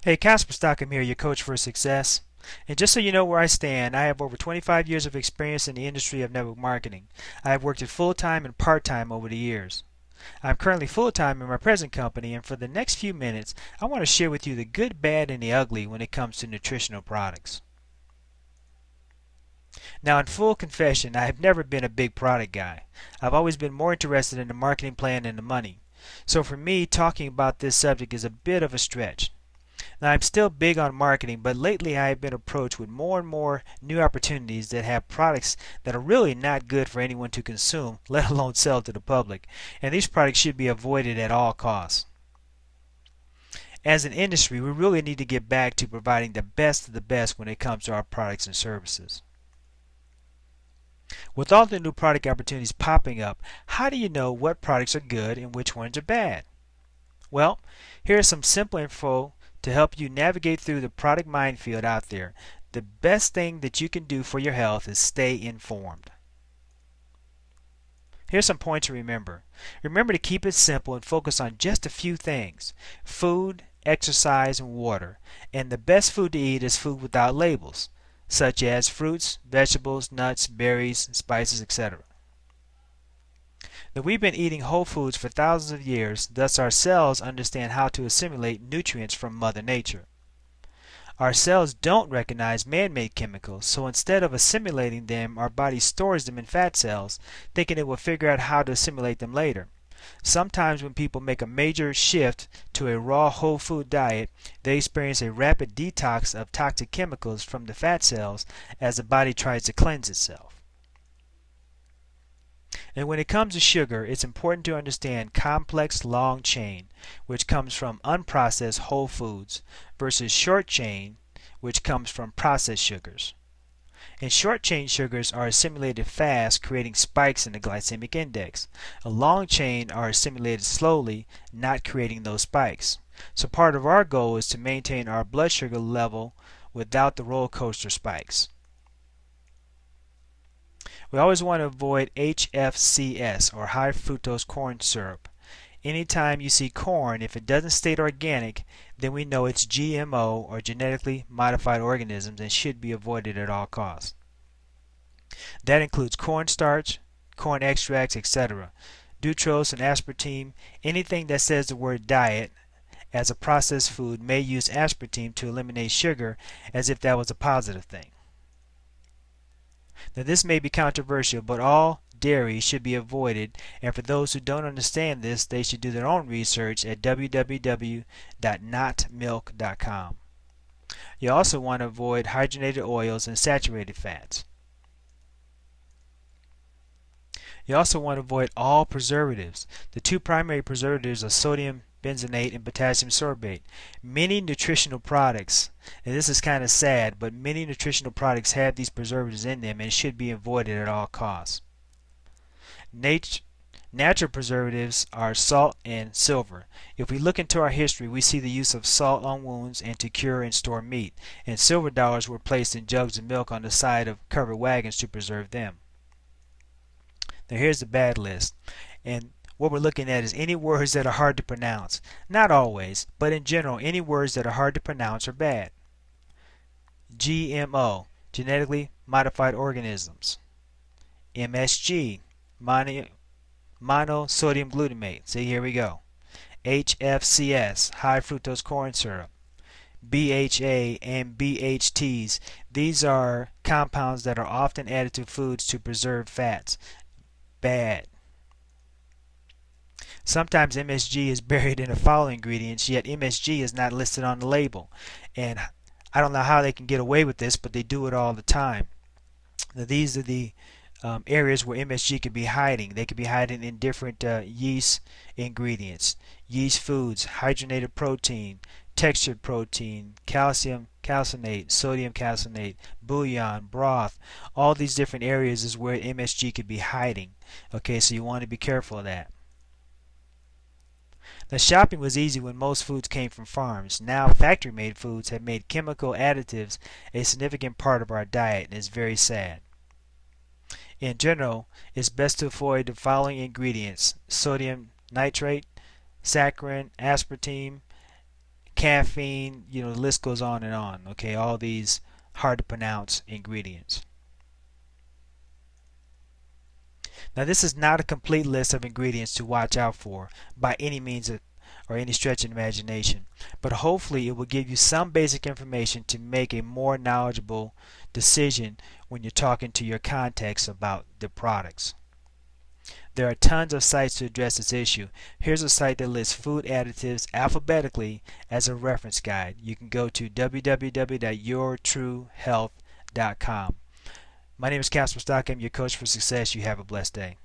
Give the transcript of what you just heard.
Hey, Casper Stockham here, your coach for success. And just so you know where I stand, I have over 25 years of experience in the industry of network marketing. I have worked it full-time and part-time over the years. I'm currently full-time in my present company, and for the next few minutes, I want to share with you the good, bad, and the ugly when it comes to nutritional products. Now, in full confession, I have never been a big product guy. I've always been more interested in the marketing plan than the money. So for me, talking about this subject is a bit of a stretch. Now, I'm still big on marketing, but lately I have been approached with more and more new opportunities that have products that are really not good for anyone to consume, let alone sell to the public. And these products should be avoided at all costs. As an industry, we really need to get back to providing the best of the best when it comes to our products and services. With all the new product opportunities popping up, how do you know what products are good and which ones are bad? Well, here's some simple info to help you navigate through the product minefield out there. The best thing that you can do for your health is stay informed. Here's some points to remember. Remember to keep it simple and focus on just a few things: food, exercise, and water. And the best food to eat is food without labels, such as fruits, vegetables, nuts, berries, spices, etc. Now, we've been eating whole foods for thousands of years, thus our cells understand how to assimilate nutrients from Mother Nature. Our cells don't recognize man-made chemicals, so instead of assimilating them, our body stores them in fat cells, thinking it will figure out how to assimilate them later. Sometimes when people make a major shift to a raw whole food diet, they experience a rapid detox of toxic chemicals from the fat cells as the body tries to cleanse itself. And when it comes to sugar, it's important to understand complex long chain, which comes from unprocessed whole foods, versus short chain, which comes from processed sugars. And short chain sugars are assimilated fast, creating spikes in the glycemic index. A long chain are assimilated slowly, not creating those spikes. So part of our goal is to maintain our blood sugar level without the roller coaster spikes. We always want to avoid HFCS, or high fructose corn syrup. Anytime you see corn, if it doesn't state organic, then we know it's GMO, or genetically modified organisms, and should be avoided at all costs. That includes cornstarch, corn extracts, etc. Dextrose and aspartame. Anything that says the word diet as a processed food may use aspartame to eliminate sugar, as if that was a positive thing. Now, this may be controversial, but all dairy should be avoided, and for those who don't understand this, they should do their own research at www.notmilk.com. You also want to avoid hydrogenated oils and saturated fats. You also want to avoid all preservatives. The two primary preservatives are sodium benzoate and potassium sorbate. Many nutritional products, and this is kind of sad, but many nutritional products have these preservatives in them and should be avoided at all costs. Natural preservatives are salt and silver. If we look into our history, we see the use of salt on wounds and to cure and store meat, and silver dollars were placed in jugs of milk on the side of covered wagons to preserve them. Now here's the bad list, and what we're looking at is any words that are hard to pronounce. Not always, but in general, any words that are hard to pronounce are bad. GMO, genetically modified organisms. MSG, monosodium glutamate. See, here we go. HFCS, high fructose corn syrup. BHA and BHTs. These are compounds that are often added to foods to preserve fats. Bad. Sometimes MSG is buried in the following ingredients, yet MSG is not listed on the label. And I don't know how they can get away with this, but they do it all the time. Now, these are the areas where MSG could be hiding. They could be hiding in different yeast ingredients, yeast foods, hydrogenated protein, textured protein, calcium calcinate, sodium calcinate, bouillon, broth. All these different areas is where MSG could be hiding. Okay, so you want to be careful of that. Now, shopping was easy when most foods came from farms. Now, factory-made foods have made chemical additives a significant part of our diet, and it's very sad. In general, it's best to avoid the following ingredients: sodium nitrate, saccharin, aspartame, caffeine, the list goes on and on. Okay, all these hard to pronounce ingredients. Now, this is not a complete list of ingredients to watch out for by any means or any stretch of imagination, but hopefully it will give you some basic information to make a more knowledgeable decision when you're talking to your contacts about the products. There are tons of sites to address this issue. Here's a site that lists food additives alphabetically as a reference guide. You can go to www.yourtruehealth.com. My name is Casper Stock. I'm your coach for success. You have a blessed day.